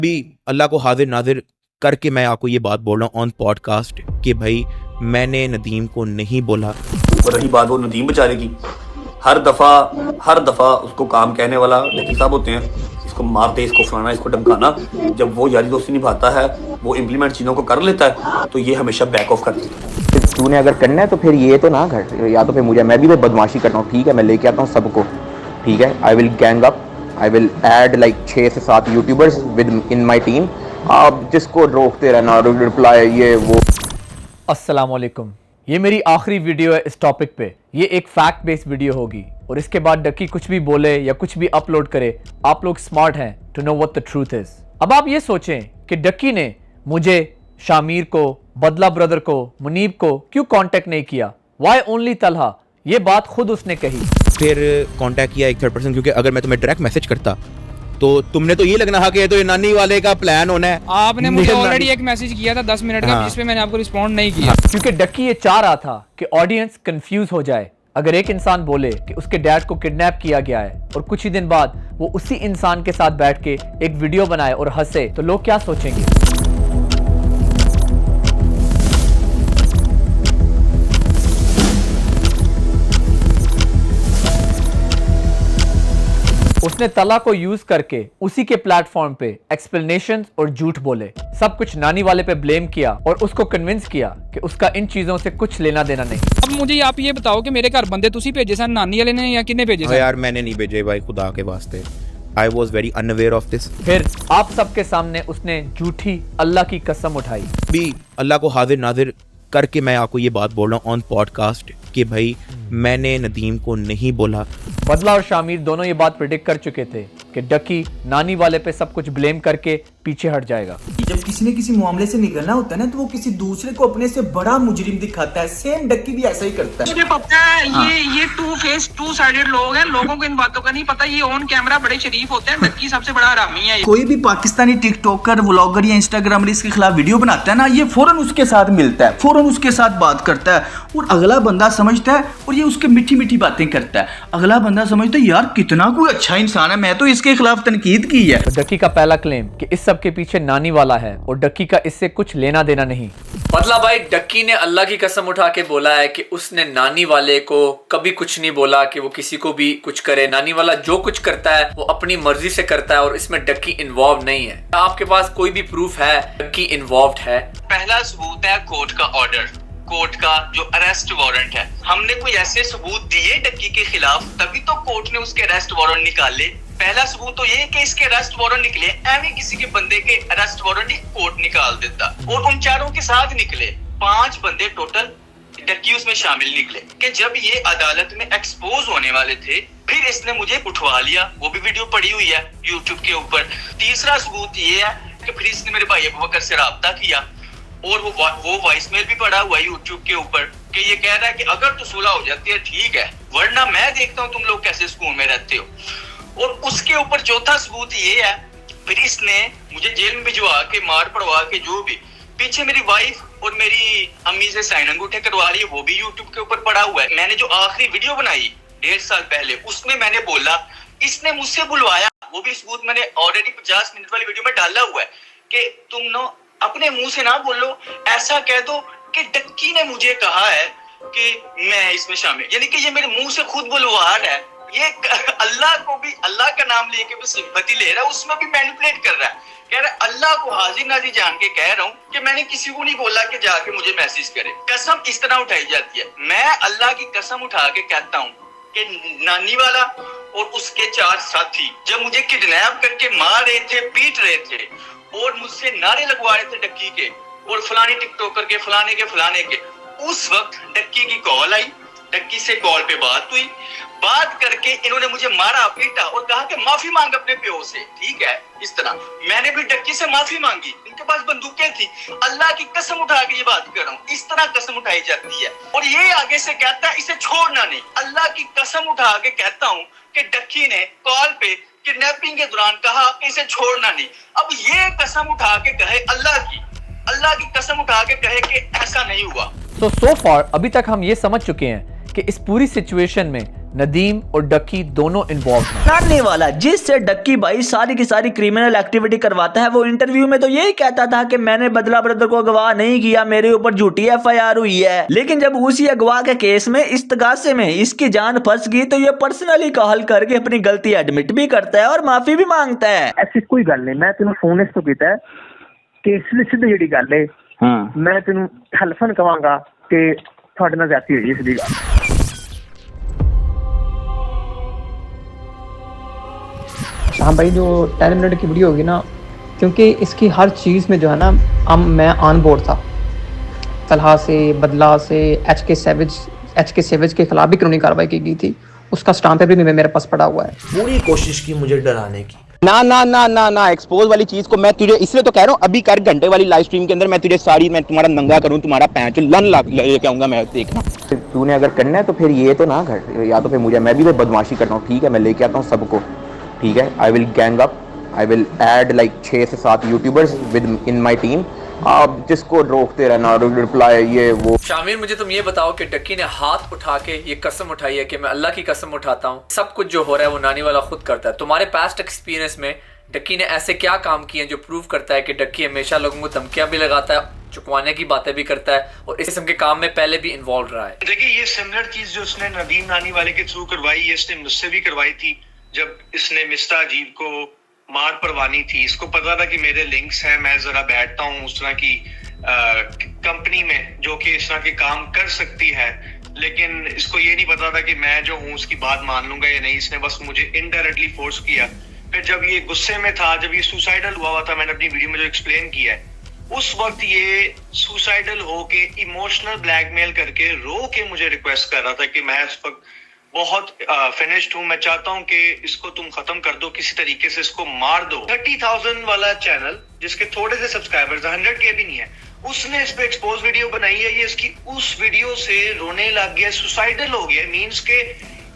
भी अल्लाह को हाजिर नाजिर करके मैं आपको ये बात बोल रहा हूँ ऑन पॉडकास्ट कि भाई मैंने नदीम को नहीं बोला। और रही बात वो नदीम बेचारे की, हर दफा उसको काम कहने वाला डक्की साहब होते हैं, इसको मारते, इसको फलाना, इसको धमकाना। जब वो यारी दोस्ती निभाता है, वो इम्प्लीमेंट चीज़ों को कर लेता है, तो ये हमेशा बैक ऑफ कर देता है। तूने अगर करना है तो फिर ये तो ना कर, या तो फिर मुझे, मैं भी बदमाशी करता हूँ, ठीक है, मैं लेके आता हूँ सबको, ठीक है। I will gang up, I will add like 6 से 7 YouTubers with in my team. आप जिसको रोकते रहना, रिप्लाई ये वो। अस्सलाम वालेकुम, ये मेरी आखिरी वीडियो है इस टॉपिक पे। ये एक फैक्ट बेस्ड वीडियो होगी और इसके बाद डक्की कुछ भी बोले या कुछ भी अपलोड करे, आप लोग स्मार्ट हैं to know what the truth is. अब आप ये सोचें कि डक्की ने मुझे, शामिर को, बदला ब्रदर को, मुनीब को क्यों कांटेक्ट नहीं किया? Why only Talha? ये बात खुद उसने कही। फिर कांटेक्ट किया एक थर्ड पर्सन, क्योंकि अगर मैं तुम्हें डायरेक्ट मैसेज करता तो तुमने तो ये लगना था कि तो ये नानी वाले का प्लान होना है। आपने मुझे ऑलरेडी एक मैसेज किया था 10 मिनट का, जिसपे मैंने आपको रिस्पॉन्ड नहीं किया, क्योंकि डक्की ये चाह रहा था कि ऑडियंस कंफ्यूज हो जाए। अगर एक इंसान बोले कि उसके डैड को किडनैप किया गया है और कुछ ही दिन बाद वो उसी इंसान के साथ बैठ के एक वीडियो बनाए और हंसे, तो लोग क्या सोचेंगे? उसने तला को यूज करके उसी के प्लेटफॉर्म पे एक्सप्लेनेशंस और झूठ बोले, सब कुछ नानी वाले पे ब्लेम किया और उसको कन्विंस किया कि उसका इन चीजों से कुछ लेना देना नहीं। अब मुझे आप ये बताओ कि मेरे घर बंदे तुसी भेजे सन, नानी वाले ने या किन्ने भेजे सन? यार मैंने नहीं भेजे भाई, खुदा के वास्ते। I was very unaware of this। फिर आप सबके सामने उसने झूठी अल्लाह की कसम उठाई। भी अल्लाह को हाजिर नाजिर करके मैं आपको ये बात बोल रहा हूँ ऑन पॉडकास्ट कि भाई मैंने नदीम को नहीं बोला। बदला और शामिर दोनों ये बात प्रेडिक्ट कर चुके थे कि डक्की नानी वाले पे सब कुछ ब्लेम करके पीछे हट जाएगा। जब किसी ने किसी मामले से निकलना होता है ना, तो वो किसी दूसरे को अपने से बड़ा मुजरिम दिखाता है। सेम डक्की भी ऐसा ही करता है। मुझे पता है ये टू फेस टू साइडेड लोग हैं, लोगों को इन बातों का नहीं पता। ये ऑन कैमरा बड़े शरीफ होते हैं, डक्की सबसे बड़ा हरामी है। कोई भी पाकिस्तानी टिकटॉकर, व्लॉगर या इंस्टाग्रामर इसके खिलाफ वीडियो बनाता है ना, ये फौरन उसके साथ मिलता है, फौरन उसके साथ बात करता है और अगला बंदा समझता है, और ये उसके मीठी मीठी बातें करता है। अगला बंदा समझता है यार कितना कोई अच्छा इंसान है, मैं तो इसके खिलाफ तनकीद की है। तो डक्की का पहला क्लेम कि इस सब के पीछे नानी वाला है और डक्की का इससे कुछ लेना देना नहीं। मतलब भाई डक्की ने अल्लाह की कसम उठा के बोला है कि उसने नानी वाले को कभी कुछ नहीं बोला कि वो किसी को भी कुछ करे। नानी वाला जो कुछ करता है वो अपनी मर्जी से करता है और इसमें डक्की इन्वॉल्व नहीं है। आपके पास कोई भी प्रूफ है डक्की इन्वॉल्व है? पहला सबूत है कोर्ट का ऑर्डर, कोर्ट का जो अरेस्ट वारंट है। हमने कोई ऐसे सबूत दिए डक्की के खिलाफ, तभी तो कोर्ट ने उसके अरेस्ट वारंट निकाले। पहला सबूत तो ये कि इसके अरेस्ट वारंट निकले, एवं किसी के बंदे के अरेस्ट वारंट कोर्ट निकाल देता, और उन चारों के साथ निकले 5 बंदे टोटल डक्की उसमें शामिल निकले। कि जब ये अदालत में एक्सपोज होने वाले थे, फिर इसने मुझे उठवा लिया, वो भी वीडियो पड़ी हुई है यूट्यूब के ऊपर। तीसरा सबूत ये है कि फिर इसने मेरे भाई अबू बकर से राब्ता किया, और वो वॉइस मेल भी पड़ा हुआ है यूट्यूब के ऊपर कि ये कह रहा है कि अगर तो सुलह हो जाती है ठीक है, वरना मैं देखता हूँ तुम लोग कैसे सुकून में रहते हो। और उसके ऊपर चौथा सबूत ये है, फिर इसने मुझे जेल में भिजवा के, मार पड़वा के, जो भी पीछे मेरी वाइफ और मेरी अम्मी से साइन अंगूठे करवा रही है, वो भी यूट्यूब के ऊपर पड़ा हुआ है। मैंने जो आखिरी वीडियो बनाई 1.5 साल पहले, उसमें मैंने बोला इसने मुझसे बुलवाया, वो भी सबूत मैंने ऑलरेडी 50 मिनट वाली वीडियो में डाला हुआ है कि तुम ना अपने मुंह से ना बोलो, ऐसा कह दो कि डक्की ने मुझे कहा है कि मैं इसमें शामिल, यानी कि ये मेरे मुंह से खुद बुलवा रहा है। ये अल्लाह को भी, अल्लाह का नाम लेके भी सिंपैथी ले रहा है, उसमें भी मैनिपुलेट कर रहा है। कह रहा है अल्लाह को हाजिर नाजिर जान के कह रहा हूँ कि मैंने किसी को नहीं बोला कि जाके मुझे मैसेज करे। कसम इस तरह उठाई जाती है। मैं अल्लाह की कसम उठा के कहता हूँ कि नानी वाला और उसके 4 साथी जब मुझे किडनैप करके मार रहे थे, पीट रहे थे और मुझसे नारे लगवा रहे थे डक्की के और फलानी टिकटॉकर के, फलाने के, उस वक्त डक्की की कॉल आई, डक्की से कॉल पे बात हुई, बात करके इन्होंने मुझे मारा, पीटा और कहा कि माफी मांग अपने प्यो से, ठीक है। इस तरह मैंने भी डक्की से माफी मांगी, इनके पास बंदूकें थी। अल्लाह की कसम उठा के ये बात कर रहा हूँ, इस तरह कसम उठाई जाती है। और ये आगे से कहता है इसे छोड़ना नहीं। अल्लाह की कसम उठा के कहता हूँ कि डक्की ने कॉल पे किडनैपिंग के दौरान कहा कि इसे छोड़ना नहीं। अब ये कसम उठा के कहे, अल्लाह की कसम उठा के कहे कि ऐसा नहीं हुआ। तो सो फार अभी तक हम ये समझ चुके हैं कि इस पूरी सिचुएशन में नदीम और डक्की दोनों इन्वॉल्व हैं। नानी वाला जिससे डक्की भाई सारी की सारी क्रिमिनल एक्टिविटी करवाता है, वो इंटरव्यू में तो यही कहता था कि मैंने बदला ब्रदर को अगवा नहीं किया, मेरे ऊपर झूठी FIR हुई है। लेकिन जब उसी अगवा के केस में इस्तगासे में इसकी जान फंस गई तो ये पर्सनली कॉल करके अपनी गलती एडमिट भी करता है और माफी भी मांगता है। ऐसी कोई गल नहीं, मैं तेन फोन तो किया कि सीधी जी गल है, मैं तेन हलफन कहांगा कि थोड़े नाल ज्यादती हुई सीधी गल। शाम भाई जो 10 मिनट की वीडियो होगी ना, क्योंकि इसकी हर चीज़ में जो है ना मैं ऑन बोर्ड था। तलहा से, बदला से, HK सेवेज के खिलाफ भी कानूनी कार्रवाई की गई थी, उसका स्टाम्प भी मेरे पास पड़ा हुआ है। पूरी कोशिश की मुझे डराने की। ना ना ना ना ना एक्सपोज वाली चीज को मैं तुझे इसलिए तो कह रहा हूँ, अभी कर घंटे वाली लाइव स्ट्रीम के अंदर मैं तुझे सारी, मैं तुम्हारा नंगा करूँ, तुम्हारा पैंच लन लेके आऊंगा मैं, देखना। तूने अगर करना है तो फिर ये तो ना कर, या तो फिर मुझे, मैं भी तो बदमाशी करता हूँ, ठीक है, मैं लेके आता हूँ सबको, ठीक है। I will gang up, I will add like 6 से 7 YouTubers with in my team. आप जिसको रोकते रहना, रिप्लाई ये वो। शामिर, मुझे तुम ये बताओ कि डक्की ने हाथ उठा के ये कसम उठाई है कि मैं अल्लाह की कसम उठाता हूँ, सब कुछ जो हो रहा है वो नानी वाला खुद करता है। तुम्हारे पास्ट एक्सपीरियंस में डक्की ने ऐसे क्या काम किए हैं जो प्रूव करता है कि डक्की हमेशा लोगों को धमकियां भी लगाता है, चुकवाने की बातें भी करता है और इस किस्म के काम में पहले भी इन्वॉल्व रहा है? देखिए, ये सिमिलर चीज जो उसने नदीम नानी वाले के थ्रू करवाई, ये इसने मुझसे भी करवाई थी जब इसने मिस्टर अजीब को मार परवानी थी। इसको पता था कि मेरे लिंक्स हैं, मैं जरा बैठता हूँ उस तरह की कंपनी में जो कि इस तरह के काम कर सकती है, लेकिन इसको ये नहीं पता था कि मैं जो हूँ उसकी बात मान लूंगा या नहीं। इसने बस मुझे इनडायरेक्टली फोर्स किया। फिर जब ये गुस्से में था, जब ये सुसाइडल हुआ था, मैंने अपनी वीडियो में जो एक्सप्लेन किया है, उस वक्त ये सुसाइडल होके इमोशनल ब्लैकमेल करके रो के मुझे रिक्वेस्ट कर रहा था कि मैं इस वक्त बहुत फिनिश्ड हूं, मैं चाहता हूं कि इसको तुम खत्म कर दो, किसी तरीके से इसको मार दो। 30,000 वाला चैनल जिसके थोड़े से सब्सक्राइबर्स 100K भी नहीं है, उसने इस पे एक्सपोज वीडियो बनाई है। ये इसकी उस वीडियो से रोने लग गया, सुसाइडल हो गया। मींस के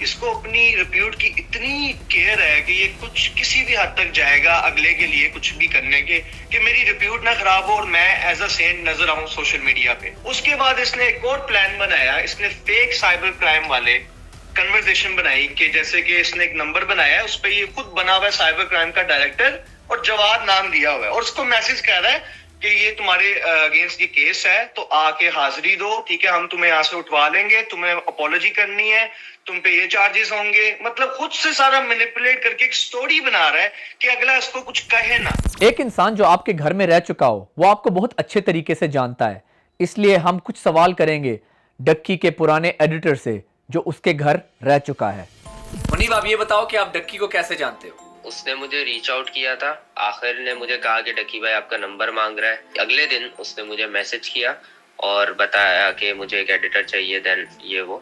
इसको अपनी रिप्यूट की इतनी केयर है कि ये कुछ किसी भी हद तक जाएगा अगले के लिए कुछ भी करने के, कि मेरी रिप्यूट ना खराब हो और मैं एज अ सेंट नजर आऊं सोशल मीडिया पे। उसके बाद इसने एक और प्लान बनाया, इसने फेक साइबर क्राइम वाले कन्वर्सेशन बनाई कि जैसे कि इसने एक नंबर बनाया है, उस पर ये खुद बना हुआ है साइबर क्राइम का डायरेक्टर और जवाब नाम दिया हुआ है, और उसको मैसेज कह रहा है कि ये तुम्हारे अगेंस्ट ये केस है तो आके हाजिरी दो, ठीक है, हम तुम्हें यहाँ से उठवा लेंगे, तुम्हें अपॉलॉजी करनी है, तुम पे ये चार्जेस होंगे। मतलब खुद से सारा मैनिपुलेट करके एक स्टोरी बना रहा है कि अगला इसको कुछ कहे ना। एक इंसान जो आपके घर में रह चुका हो वो आपको बहुत अच्छे तरीके से जानता है, इसलिए हम कुछ सवाल करेंगे डक्की के पुराने एडिटर से जो उसके घर रह चुका है। मुनीब, आप ये बताओ कि आप डक्की को कैसे जानते हो? उसने मुझे रीच आउट किया था, आखिर ने मुझे कहा कि डक्की भाई आपका नंबर मांग रहा है। अगले दिन उसने मुझे मैसेज किया और बताया कि मुझे एक एडिटर चाहिए, देन ये वो,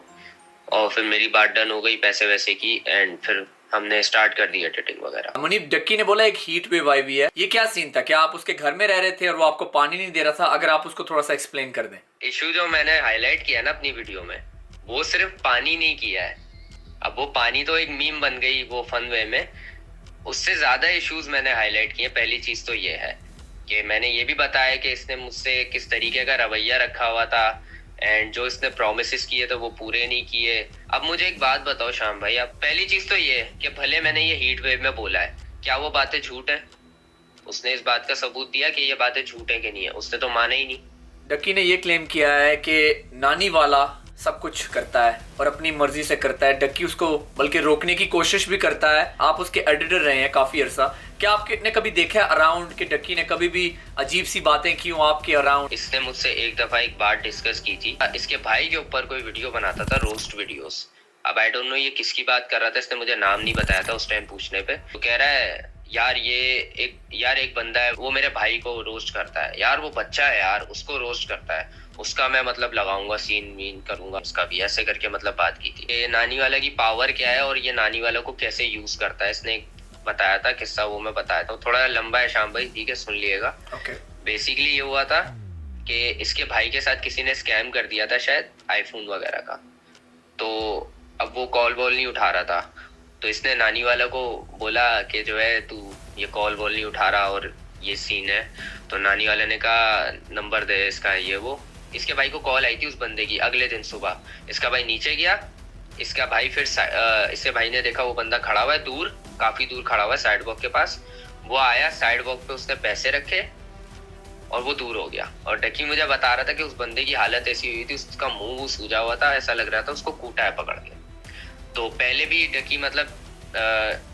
और फिर मेरी बात डन हो गई, पैसे वैसे की, एंड फिर हमने स्टार्ट कर दी एडिटिंग वगैरह। मुनीब, डक्की ने बोला एक हीट वेव आई हुई है, ये क्या सीन था? क्या आप उसके घर में रह रहे थे और वो आपको पानी नहीं दे रहा था? अगर आप उसको थोड़ा सा एक्सप्लेन कर दें। इशू जो मैंने हाईलाइट किया ना अपनी वीडियो में, वो सिर्फ पानी नहीं किया है। अब वो पानी तो एक मीम बन गई वो फन वे में, उससे ज्यादा इश्यूज मैंने हाईलाइट किए। पहली चीज तो ये है कि मैंने ये भी बताया कि इसने मुझसे किस तरीके का रवैया रखा हुआ था, एंड जो इसने प्रोमिसेस किए थे वो पूरे नहीं किए। अब मुझे एक बात बताओ शाम भाई, अब पहली चीज तो ये कि भले मैंने ये हीट वेव में बोला है, क्या वो बातें झूठ है? उसने इस बात का सबूत दिया कि ये बातें झूठ है कि नहीं है? उसने तो माना ही नहीं। डक्की ने ये क्लेम किया है कि नानी वाला सब कुछ करता है और अपनी मर्जी से करता है। डक्की उसको बल्कि रोकने की कोशिश भी करता है। आप उसके एडिटर रहे हैं काफी अरसा, क्या आपने कभी देखा है अराउंड कि डक्की ने कभी भी अजीब सी बातें की हो आपके अराउंड? इसने मुझसे एक दफा एक बात डिस्कस की थी, इसके भाई के ऊपर कोई वीडियो बनाता था, रोस्ट वीडियोस। अब आई डोंट नो ये किसकी बात कर रहा था, इसने मुझे नाम नहीं बताया था उस टाइम पूछने पे। तो कह रहा है यार एक बंदा है वो मेरे भाई को रोस्ट करता है, यार वो बच्चा है यार, उसको रोस्ट करता है, उसका मैं मतलब लगाऊंगा सीन वीन करूंगा उसका भी, ऐसे करके मतलब बात की थी। ये नानी वाला की पावर क्या है और ये नानी वाला को कैसे यूज करता है, इसने बताया था किस्सा, वो मैं बताया था। थोड़ा लंबा है शाम भाई, ठीक है, सुन लिएगा। बेसिकली ये हुआ था कि इसके भाई के साथ किसी ने स्कैम कर दिया था शायद आईफोन वगैरह का, तो अब वो कॉल वॉल नहीं उठा रहा था, तो इसने नानी वाला को बोला कि जो है तू ये कॉल वॉल नहीं उठा रहा और ये सीन है। तो नानी वाले ने कहा नंबर दे इसका, ये वो। इसके भाई को कॉल आई थी उस बंदे की अगले दिन सुबह। इसका भाई नीचे गया, इसका भाई फिर इसके भाई ने देखा वो बंदा खड़ा हुआ है दूर, काफी दूर खड़ा हुआ है साइड वॉक के पास। वो आया साइड वॉक पे, उसने पैसे रखे और वो दूर हो गया। और डकी मुझे बता रहा था कि उस बंदे की हालत ऐसी हुई थी, उसका मुंह सूजा हुआ था, ऐसा लग रहा था उसको कूटा है पकड़ के। तो पहले भी डकी मतलब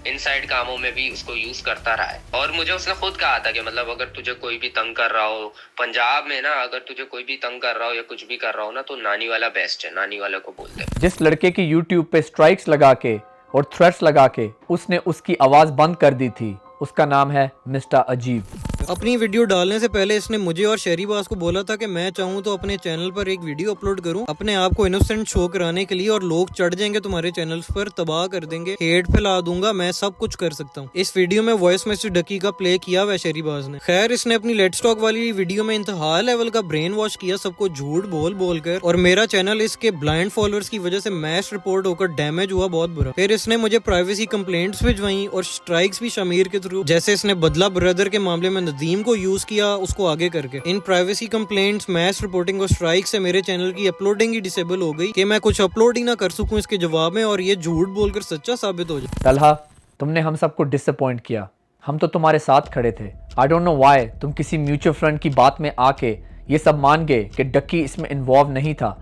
इनसाइड कामों में भी उसको यूज करता रहा है। और मुझे उसने खुद कहा था कि मतलब अगर तुझे कोई भी तंग कर रहा हो पंजाब में ना, अगर तुझे कोई भी तंग कर रहा हो या कुछ भी कर रहा हो ना, तो नानी वाला बेस्ट है, नानी वाला को बोलते हैं। जिस लड़के की यूट्यूब पे स्ट्राइक्स लगा के और थ्रेट्स लगा के उसने उसकी आवाज बंद कर दी थी, उसका नाम है मिस्टर अजीब। अपनी वीडियो डालने से पहले इसने मुझे और शहरीबाज को बोला था कि मैं चाहूँ तो अपने चैनल पर एक वीडियो अपलोड करूँ अपने आप को इनोसेंट शो कराने के लिए, और लोग चढ़ जाएंगे तुम्हारे चैनल्स पर, तबाह कर देंगे, हेट फैला दूंगा, मैं सब कुछ कर सकता हूँ। इस वीडियो में वॉइस मैसेज डकी का प्ले किया हुआ शहरीबाज ने। खैर इसने अपनी लेट्स टॉक वाली वीडियो में इंतहा लेवल का ब्रेन वॉश किया सबको झूठ बोल बोल कर, और मेरा चैनल इसके ब्लाइंड फॉलोअर्स की वजह से मैश रिपोर्ट होकर डैमेज हुआ बहुत बुरा। फिर इसने मुझे प्राइवेसी कंप्लेंट्स भिजवाई और स्ट्राइक्स भी शमीर के थ्रू, जैसे इसने बदला ब्रदर के मामले में नदीम को यूज किया उसको आगे करके। इन प्राइवेसी कंप्लेंट्स, मैस रिपोर्टिंग और स्ट्राइक से मेरे चैनल की अपलोडिंग ही डिसेबल हो गई कि मैं कुछ अपलोड ही ना कर सकूं इसके जवाब में, और ये झूठ बोलकर सच्चा साबित हो जाए। तलहा, तुमने हम सबको डिसअपॉइंट किया, हम तो तुम्हारे साथ खड़े थे। आई डोंट नो व्हाई तुम किसी म्यूचुअल फ्रेंड की बात में आके ये सब मान गए कि डक्की इसमें इन्वॉल्व नहीं था।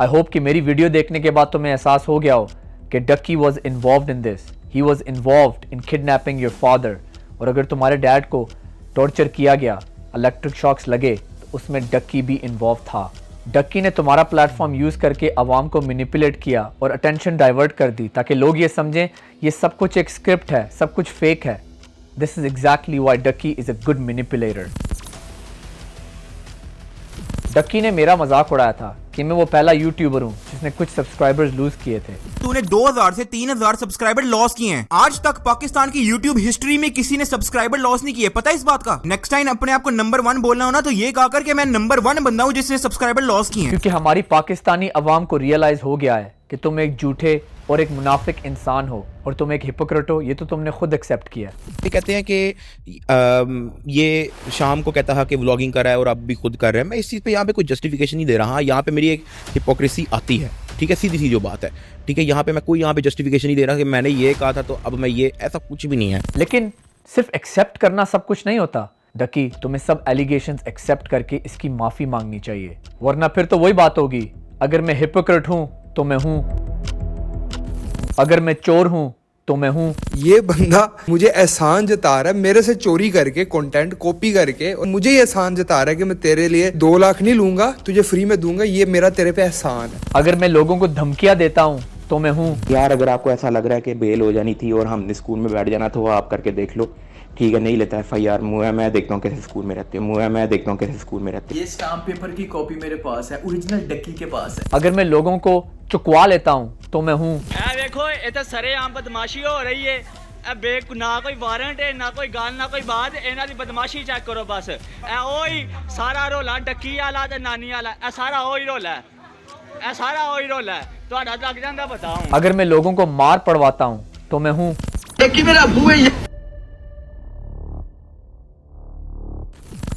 आई होप कि मेरी वीडियो देखने के बाद तुम्हें एहसास हो गया हो कि Ducky was involve in this, he was involve in kidnapping your father. और अगर तुम्हारे डैड को टॉर्चर किया गया, इलेक्ट्रिक शॉक्स लगे, तो उसमें डक्की भी इन्वॉल्व था। डक्की ने तुम्हारा प्लेटफॉर्म यूज़ करके अवाम को मैनिपुलेट किया और अटेंशन डाइवर्ट कर दी ताकि लोग ये समझें ये सब कुछ एक स्क्रिप्ट है, सब कुछ फेक है। This is exactly why Ducky is a good manipulator. Ducky ने मेरा मजाक उड़ाया था कि मैं वो पहला यूट्यूबर हूँ जिसने कुछ सब्सक्राइबर्स लूज किए थे। तूने 2000 से 3000 सब्सक्राइबर लॉस किए हैं। आज तक पाकिस्तान की यूट्यूब हिस्ट्री में किसी ने सब्सक्राइबर लॉस नहीं किए, पता है इस बात का? नेक्स्ट टाइम अपने आप को नंबर 1 बोलना हो ना तो ये कहकर कि मैं नंबर 1 बंदा हूँ जिसने सब्सक्राइबर लॉस किए हैं। क्योंकि हमारी पाकिस्तानी अवाम को रियलाइज हो गया है कि तुम एक झूठे और एक मुनाफिक इंसान हो और तुम एक हिपोक्रेट हो, ये तो तुमने खुद एक्सेप्ट किया। ये कहते हैं कि ये शाम को कहता है कि व्लॉगिंग कर रहा है और अब भी खुद कर रहे हैं। मैं इस चीज़ पे यहाँ पे कोई जस्टिफिकेशन नहीं दे रहा। हाँ, यहाँ पे मेरी एक हिपोक्रेसी आती है, ठीक है, सीधी सी जो बात है, ठीक है। यहाँ पे मैं कोई यहाँ पे जस्टिफिकेशन नहीं दे रहा कि मैंने ये कहा था तो अब मैं ये, ऐसा कुछ भी नहीं है। लेकिन सिर्फ एक्सेप्ट करना सब कुछ नहीं होता डकी, तुम्हें सब एलिगेशंस एक्सेप्ट करके इसकी माफ़ी मांगनी चाहिए, वरना फिर तो वही बात होगी, अगर मैं हिपोक्रेट हूँ तो मैं हूँ, अगर मैं चोर हूं तो मैं हूं। ये बंदा मुझे एहसान जता रहा है मेरे से चोरी करके, कंटेंट कॉपी करके, और मुझे ये एहसान जता रहा है कि मैं तेरे लिए 2 लाख नहीं लूंगा, तुझे फ्री में दूंगा, ये मेरा तेरे पे एहसान है। अगर मैं लोगों को धमकियां देता हूं तो मैं हूं। यार अगर आपको ऐसा लग रहा है कि बेल हो जानी थी और हमने स्कूल में बैठ जाना तो आप करके देख लो, ठीक है। नहीं लेता FIR, मुँह है मैं देखता हूँ कैसे स्कूल में रहते हो, मुँह है मैं देखता हूँ कैसे स्कूल में रहते हो। ये स्टाम्प पेपर की कॉपी मेरे पास है, ओरिजिनल डक्की के पास है। अगर मैं लोगों को चुकवा लेता हूँ तो मैं हूँ। देखो ये तो सरेआम बदमाशी हो रही है, ना कोई वारंट है, ना कोई गाल, ना कोई बात, इन्हां दी बदमाशी चेक करो बस। ओही सारा रोला डक्की वाला ते नानी वाला, सारा ओही रोला है, सारा ओही रोला है, तुहाडा लग जांदा बताऊं। अगर मैं लोगों को मार पड़वाता हूँ तो मैं हूँ। डक्की मेरा अब्बू है।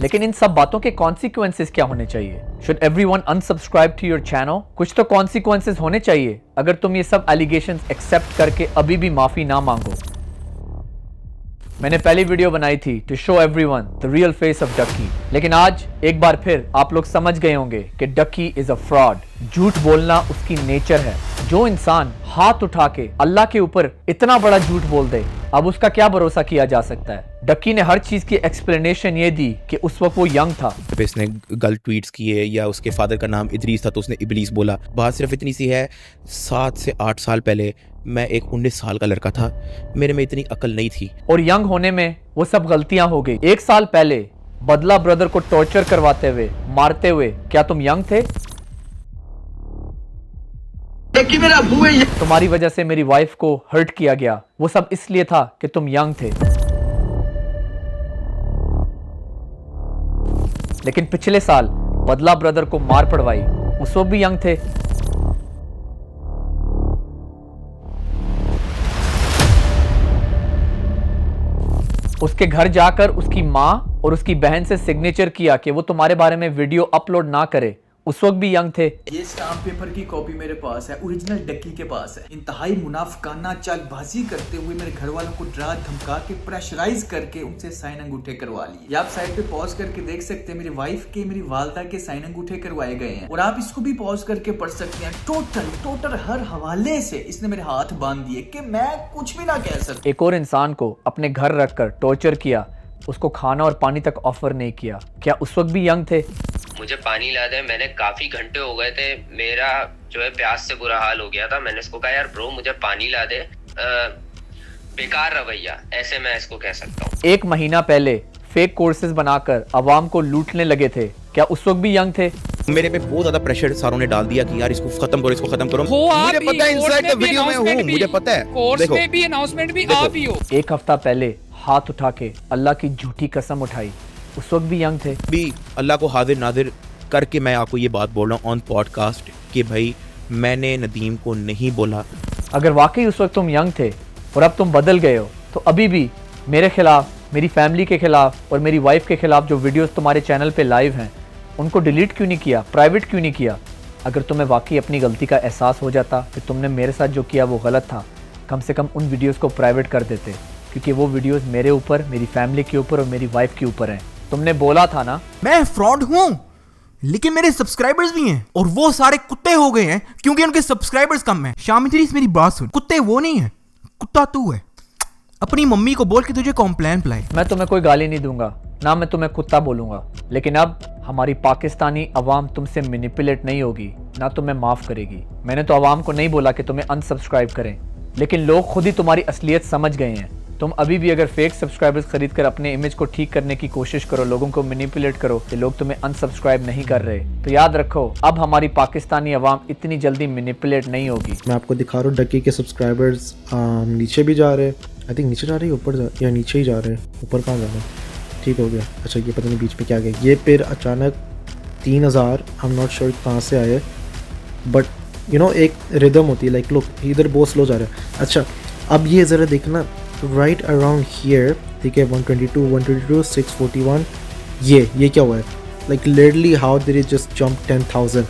लेकिन इन सब बातों के कॉन्सिक्वेंसेस क्या होने चाहिए? Should everyone unsubscribe to your channel? कुछ तो कॉन्सिक्वेंसेस होने चाहिए अगर तुम ये सब एलिगेशंस एक्सेप्ट करके अभी भी माफी ना मांगो। मैंने पहली वीडियो बनाई थी to show everyone the real face of Ducky, लेकिन आज एक बार फिर आप लोग समझ गए होंगे कि डक्की इज अ फ्रॉड। झूठ बोलना उसकी नेचर है। जो इंसान हाथ उठा के अल्लाह के ऊपर इतना बड़ा झूठ बोल दे, अब उसका क्या भरोसा किया जा सकता है? डक्की ने हर चीज की एक्सप्लेनेशन ये दी कि उस वक्त वो यंग था। इसने गलत ट्वीट्स किए या उसके फादर का नाम इदरीस था तो उसने इबलीस बोला। बात सिर्फ इतनी सी है, 7 से 8 साल पहले मैं एक 19 साल का लड़का था, मेरे में इतनी अकल नहीं थी और यंग होने में वो सब गलतियां हो गई। 1 साल पहले बदला ब्रदर को टॉर्चर करवाते हुए, मारते हुए, क्या तुम यंग थे? मेरा अब्बू है। तुम्हारी वजह से मेरी वाइफ को हर्ट किया गया, वो सब इसलिए था कि तुम यंग थे। लेकिन पिछले साल बदला ब्रदर को मार पड़वाई, उस वक्त भी यंग थे। उसके घर जाकर उसकी माँ और उसकी बहन से सिग्नेचर किया कि वो तुम्हारे बारे में वीडियो अपलोड ना करे, उस वक्त भी यंग थे। ये स्टाम्प पेपर की कॉपी मेरे पास है, ओरिजिनल डक्की के पास है। इंतहाई मुनाफिकाना चालबाजी करते हुए मेरे घर वालों को डरा धमका के प्रेशराइज करके उनसे साइन अंगूठे करवा लिए। ये आप साइड पे पॉज करके देख सकते हैं, मेरी वाइफ के, मेरी वालदा के साइन अंगूठे करवाए गए हैं। और आप इसको भी पॉज करके पढ़ सकते हैं। टोटल हर हवाले से इसने मेरे हाथ बांध दिए कि मैं कुछ भी ना कह सकता। एक और इंसान को अपने घर रखकर टॉर्चर किया, उसको खाना और पानी तक ऑफर नहीं किया। क्या उस वक्त भी यंग थे? मुझे पानी ला दे, मैंने काफी घंटे हो गए थे, मेरा जो है प्यास से बुरा हाल हो गया था। मैंने इसको कहा यार ब्रो मुझे पानी ला दे। बेकार रवैया, ऐसे मैं इसको कह सकता हूँ। 1 महीना पहले फेक कोर्सेज बनाकर आवाम को लूटने लगे थे। क्या उस वक्त भी यंग थे? मेरे पे बहुत ज्यादा प्रेशर सारों ने डाल दिया कि यार इसको खत्म करो, इसको खत्म करो। मुझे पता है इनसाइड द वीडियो में हूँ, मुझे पता है। कोर्स में भी अनाउंसमेंट भी आप ही हो। 1 हफ्ता पहले हाथ उठा के अल्लाह की झूठी कसम उठाई, उस वक्त भी यंग थे। भी अल्लाह को हाजिर नाजिर करके मैं आपको ये बात बोल रहा हूँ ऑन पॉडकास्ट कि भाई मैंने नदीम को नहीं बोला। अगर वाकई उस वक्त तुम यंग थे और अब तुम बदल गए हो, तो अभी भी मेरे खिलाफ, मेरी फैमिली के खिलाफ और मेरी वाइफ के खिलाफ जो वीडियोस तुम्हारे चैनल पे लाइव हैं, उनको डिलीट क्यों नहीं किया, प्राइवेट क्यों नहीं किया? अगर तुम्हें वाकई अपनी गलती का एहसास हो जाता कि तुमने मेरे साथ जो किया वो गलत था, कम से कम उन वीडियोस को प्राइवेट कर देते, क्योंकि वो वीडियोस मेरे ऊपर, मेरी फैमिली के ऊपर और मेरी वाइफ के ऊपर हैं। तुमने बोला था ना मैं फ्रॉड हूँ, लेकिन मेरे सब्सक्राइबर्स भी हैं और वो सारे कुत्ते हो गए हैं क्योंकि उनके सब्सक्राइबर्स कम हैं। शाम इदरीस मेरी बात सुन, कुत्ते वो नहीं है, कुत्ता तू है। अपनी मम्मी को बोल के तुझे कॉम्प्लेन पिलाए। मैं तुम्हें कोई गाली नहीं दूंगा, ना मैं तुम्हें कुत्ता बोलूंगा, लेकिन अब हमारी पाकिस्तानी अवाम तुमसे मैनिपुलेट नहीं होगी, ना तुम्हें माफ करेगी। मैंने तो अवाम को नहीं बोला कि तुम्हें अनसब्सक्राइब करें, लेकिन लोग खुद ही तुम्हारी असलियत समझ गए हैं। तुम अभी भी अगर फेक सब्सक्राइबर्स खरीद कर अपने इमेज को ठीक करने की कोशिश करो, लोगों को मैनिपुलेट करो कि लोग तुम्हें अनसब्सक्राइब नहीं कर रहे, तो याद रखो अब हमारी पाकिस्तानी अवाम इतनी जल्दी मैनिपुलेट नहीं होगी। मैं आपको दिखा रहा हूँ डक्की के सब्सक्राइबर्स नीचे भी जा रहे हैं, आई थिंक नीचे जा रही है, ऊपर या नीचे ही जा रहे हैं, ऊपर कहाँ जाना है, ठीक हो गया। अच्छा ये पता नहीं बीच में क्या गया, ये फिर अचानक 3000, आई एम नॉट श्योर कहाँ से आए, बट यू नो एक रिदम होती है, लाइक लुक इधर बहुत स्लो जा रहा है। अच्छा अब ये ज़रा देखना राइट अराउंड हियर, ठीक है, 122, 641, ये क्या हुआ है, like literally how did it just jump 10,000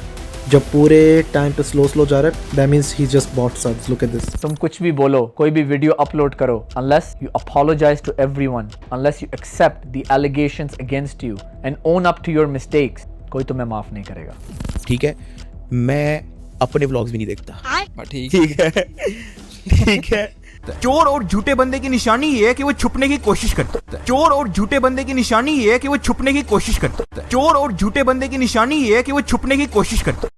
जब पूरे टाइम पे स्लो जा रहा है, that means he just bought subs. Look at this. तुम कुछ भी बोलो, कोई भी वीडियो अपलोड करो, unless you apologize to everyone, unless you accept the allegations against you and own up to your mistakes, कोई तुम्हें माफ नहीं करेगा। ठीक है, मैं अपने व्लॉग्स भी नहीं देखता। ठीक है। चोर और झूठे बंदे की निशानी ये है कि वो छुपने की कोशिश करता है। चोर और झूठे बंदे की निशानी ये है कि वो छुपने की कोशिश करता है। चोर और झूठे बंदे की निशानी ये है कि वो छुपने की कोशिश करता है।